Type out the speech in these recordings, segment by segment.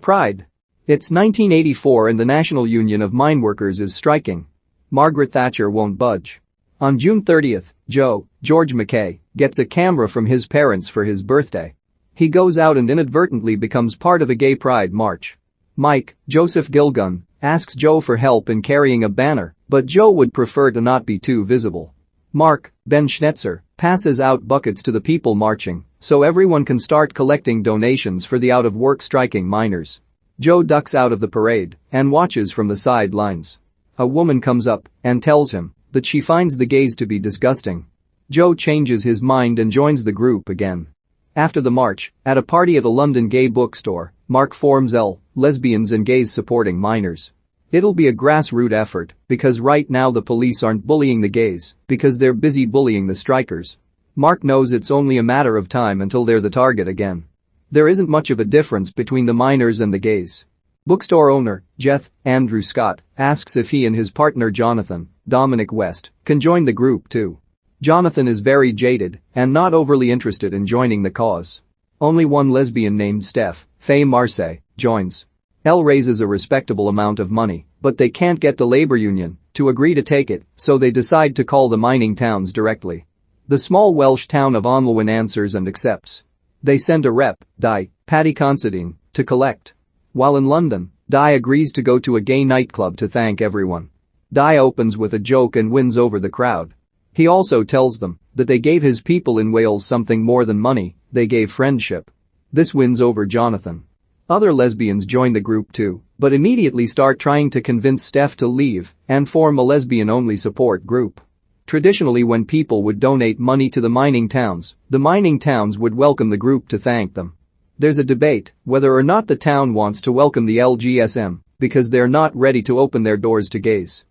Pride. It's 1984 and the National Union of Mine Workers is striking. Margaret Thatcher won't budge. On June 30th, George MacKay, gets a camera from his parents for his birthday. He goes out and inadvertently becomes part of a gay pride march. Mike, Joseph Gilgun, asks Joe for help in carrying a banner, but Joe would prefer to not be too visible. Mark, Ben Schnetzer, passes out buckets to the people marching so everyone can start collecting donations for the out-of-work striking miners. Joe ducks out of the parade and watches from the sidelines. A woman comes up and tells him that she finds the gays to be disgusting. Joe changes his mind and joins the group again. After the march, at a party at a London gay bookstore, Mark forms lesbians and gays supporting miners. It'll be a grassroots effort because right now the police aren't bullying the gays because they're busy bullying the strikers. Mark knows it's only a matter of time until they're the target again. There isn't much of a difference between the miners and the gays. Bookstore owner, Andrew Scott, asks if he and his partner Jonathan, Dominic West, can join the group too. Jonathan is very jaded and not overly interested in joining the cause. Only one lesbian named Faye Marsay, joins. Elle raises a respectable amount of money, but they can't get the labor union to agree to take it, so they decide to call the mining towns directly. The small Welsh town of Onlwyn answers and accepts. They send a rep, Paddy Considine, to collect. While in London, Di agrees to go to a gay nightclub to thank everyone. Di opens with a joke and wins over the crowd. He also tells them that they gave his people in Wales something more than money, they gave friendship. This wins over Jonathan. Other lesbians join the group too, but immediately start trying to convince Steph to leave and form a lesbian-only support group. Traditionally, when people would donate money to the mining towns would welcome the group to thank them. There's a debate whether or not the town wants to welcome the LGSM because they're not ready to open their doors to gays.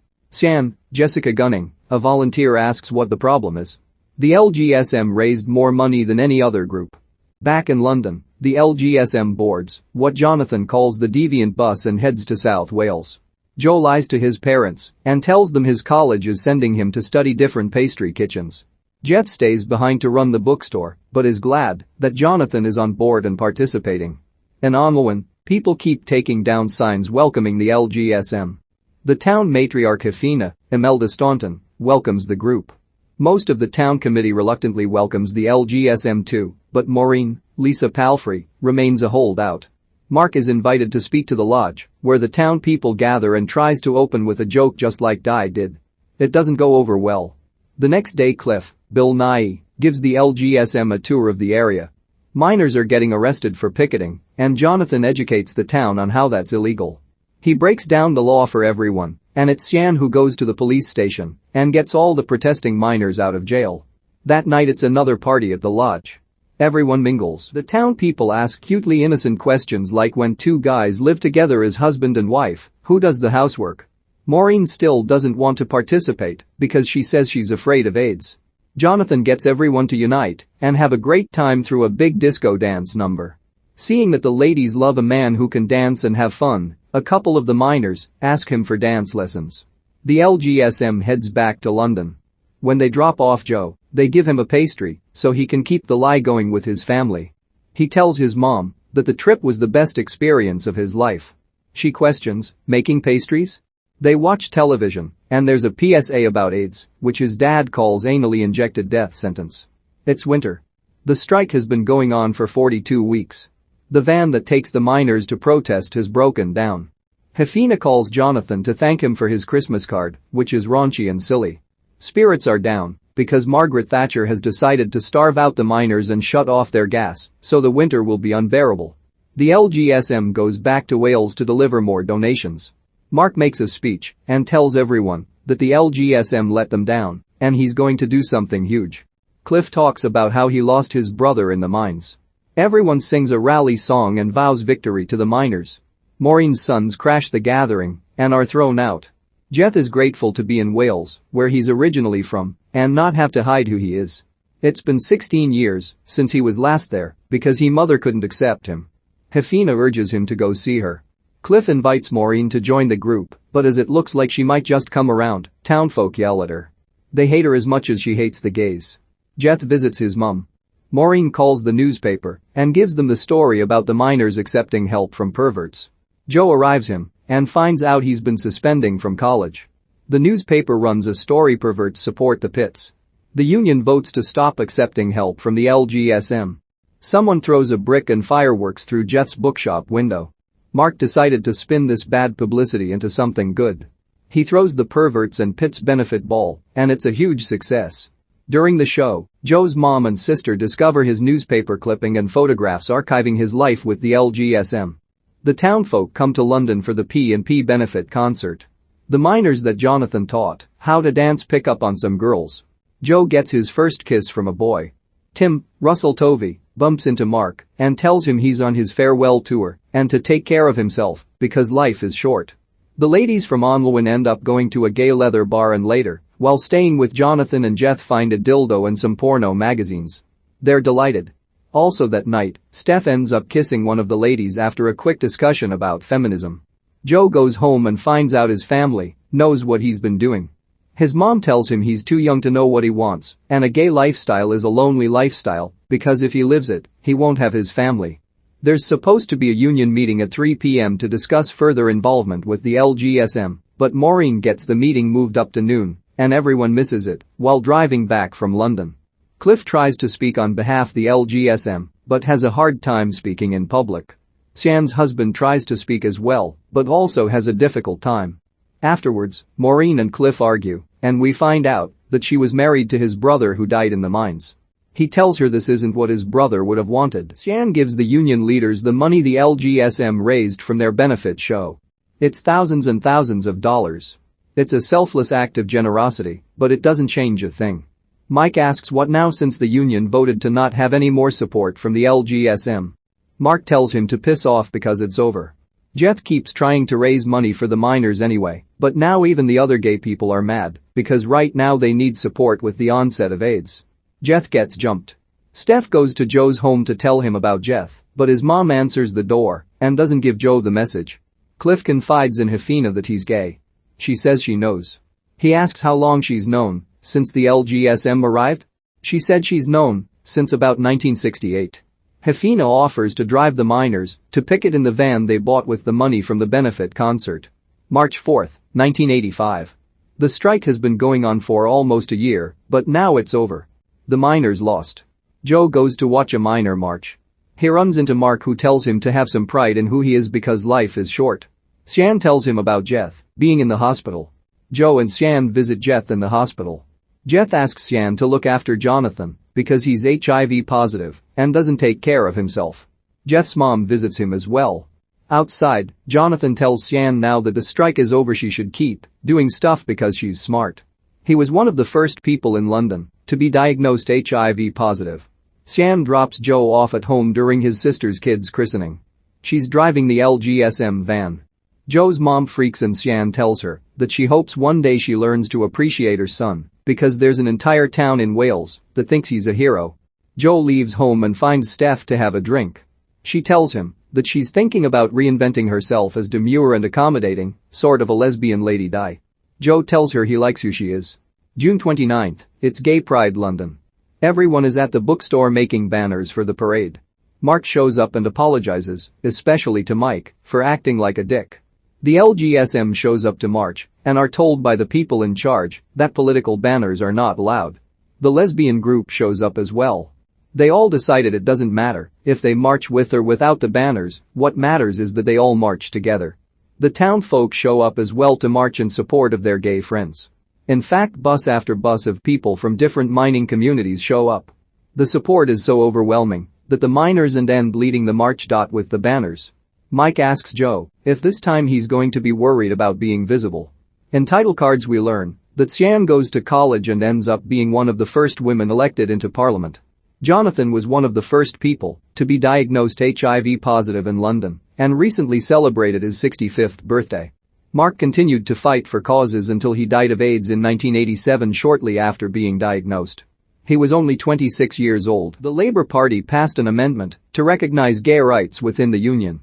Jessica Gunning, a volunteer, asks what the problem is. The LGSM raised more money than any other group. Back in London, the LGSM boards what Jonathan calls the deviant bus and heads to South Wales. Joe lies to his parents and tells them his college is sending him to study different pastry kitchens. Jeff stays behind to run the bookstore but is glad that Jonathan is on board and participating. In Onlwyn, people keep taking down signs welcoming the LGSM. The town matriarch Imelda Staunton, welcomes the group. Most of the town committee reluctantly welcomes the LGSM too, but Maureen, Lisa Palfrey, remains a holdout. Mark is invited to speak to the lodge, where the town people gather and tries to open with a joke just like Di did. It doesn't go over well. The next day Bill Nighy, gives the LGSM a tour of the area. Miners are getting arrested for picketing, and Jonathan educates the town on how that's illegal. He breaks down the law for everyone, and it's Sian who goes to the police station and gets all the protesting miners out of jail. That night it's another party at the lodge. Everyone mingles. The town people ask cutely innocent questions like when two guys live together as husband and wife, who does the housework? Maureen still doesn't want to participate because she says she's afraid of AIDS. Jonathan gets everyone to unite and have a great time through a big disco dance number. Seeing that the ladies love a man who can dance and have fun, a couple of the miners ask him for dance lessons. The LGSM heads back to London. When they drop off Joe, they give him a pastry so he can keep the lie going with his family. He tells his mom that the trip was the best experience of his life. She questions, making pastries? They watch television, and there's a PSA about AIDS, which his dad calls anally injected death sentence. It's winter. The strike has been going on for 42 weeks. The van that takes the miners to protest has broken down. Hefina calls Jonathan to thank him for his Christmas card, which is raunchy and silly. Spirits are down because Margaret Thatcher has decided to starve out the miners and shut off their gas, so the winter will be unbearable. The LGSM goes back to Wales to deliver more donations. Mark makes a speech and tells everyone that the LGSM let them down and he's going to do something huge. Cliff talks about how he lost his brother in the mines. Everyone sings a rally song and vows victory to the miners. Maureen's sons crash the gathering and are thrown out. Jeff is grateful to be in Wales, where he's originally from, and not have to hide who he is. It's been 16 years since he was last there because his mother couldn't accept him. Hefina urges him to go see her. Cliff invites Maureen to join the group, but as it looks like she might just come around, townfolk yell at her. They hate her as much as she hates the gays. Jeff visits his mum. Maureen calls the newspaper and gives them the story about the miners accepting help from perverts. Joe arrives him and finds out he's been suspended from college. The newspaper runs a story: perverts support the pits. The union votes to stop accepting help from the LGSM. Someone throws a brick and fireworks through Jeff's bookshop window. Mark decided to spin this bad publicity into something good. He throws the perverts and pits benefit ball, and it's a huge success. During the show, Joe's mom and sister discover his newspaper clipping and photographs archiving his life with the LGSM. The townfolk come to London for the P&P benefit concert. The miners that Jonathan taught how to dance pick up on some girls. Joe gets his first kiss from a boy. Tim, Russell Tovey, bumps into Mark and tells him he's on his farewell tour and to take care of himself because life is short. The ladies from Onlwyn end up going to a gay leather bar, and later, while staying with Jonathan and Jeff, find a dildo and some porno magazines. They're delighted. Also that night, Steph ends up kissing one of the ladies after a quick discussion about feminism. Joe goes home and finds out his family knows what he's been doing. His mom tells him he's too young to know what he wants, and a gay lifestyle is a lonely lifestyle because if he lives it, he won't have his family. There's supposed to be a union meeting at 3 p.m. to discuss further involvement with the LGSM, but Maureen gets the meeting moved up to noon, and everyone misses it while driving back from London. Cliff tries to speak on behalf of the LGSM, but has a hard time speaking in public. Sian's husband tries to speak as well, but also has a difficult time. Afterwards, Maureen and Cliff argue, and we find out that she was married to his brother who died in the mines. He tells her this isn't what his brother would have wanted. Sian gives the union leaders the money the LGSM raised from their benefit show. It's thousands and thousands of dollars. It's a selfless act of generosity, but it doesn't change a thing. Mike asks what now since the union voted to not have any more support from the LGSM. Mark tells him to piss off because it's over. Jeff keeps trying to raise money for the miners anyway, but now even the other gay people are mad because right now they need support with the onset of AIDS. Jeff gets jumped. Steph goes to Joe's home to tell him about Jeff, but his mom answers the door and doesn't give Joe the message. Cliff confides in Hefina that he's gay. She says she knows. He asks how long she's known since the LGSM arrived. She said she's known since about 1968. Hefina offers to drive the miners to picket in the van they bought with the money from the benefit concert. March 4, 1985. The strike has been going on for almost a year, but now it's over. The miners lost. Joe goes to watch a miner march. He runs into Mark, who tells him to have some pride in who he is because life is short. Sian tells him about Jeff being in the hospital. Joe and Sian visit Jeff in the hospital. Jeff asks Sian to look after Jonathan because he's HIV positive and doesn't take care of himself. Jeff's mom visits him as well. Outside, Jonathan tells Sian now that the strike is over she should keep doing stuff because she's smart. He was one of the first people in London to be diagnosed HIV positive. Sian drops Joe off at home during his sister's kid's christening. She's driving the LGSM van. Joe's mom freaks and Sian tells her that she hopes one day she learns to appreciate her son because there's an entire town in Wales that thinks he's a hero. Joe leaves home and finds Steph to have a drink. She tells him that she's thinking about reinventing herself as demure and accommodating, sort of a lesbian Lady Di. Joe tells her he likes who she is. June 29, it's Gay Pride London. Everyone is at the bookstore making banners for the parade. Mark shows up and apologizes, especially to Mike, for acting like a dick. The LGSM shows up to march and are told by the people in charge that political banners are not allowed. The lesbian group shows up as well. They all decided it doesn't matter if they march with or without the banners, what matters is that they all march together. The town folk show up as well to march in support of their gay friends. In fact, bus after bus of people from different mining communities show up. The support is so overwhelming that the miners end leading the march. With the banners. Mike asks Joe if this time he's going to be worried about being visible. In title cards we learn that Sian goes to college and ends up being one of the first women elected into parliament. Jonathan was one of the first people to be diagnosed HIV positive in London and recently celebrated his 65th birthday. Mark continued to fight for causes until he died of AIDS in 1987 shortly after being diagnosed. He was only 26 years old. The Labour Party passed an amendment to recognize gay rights within the union.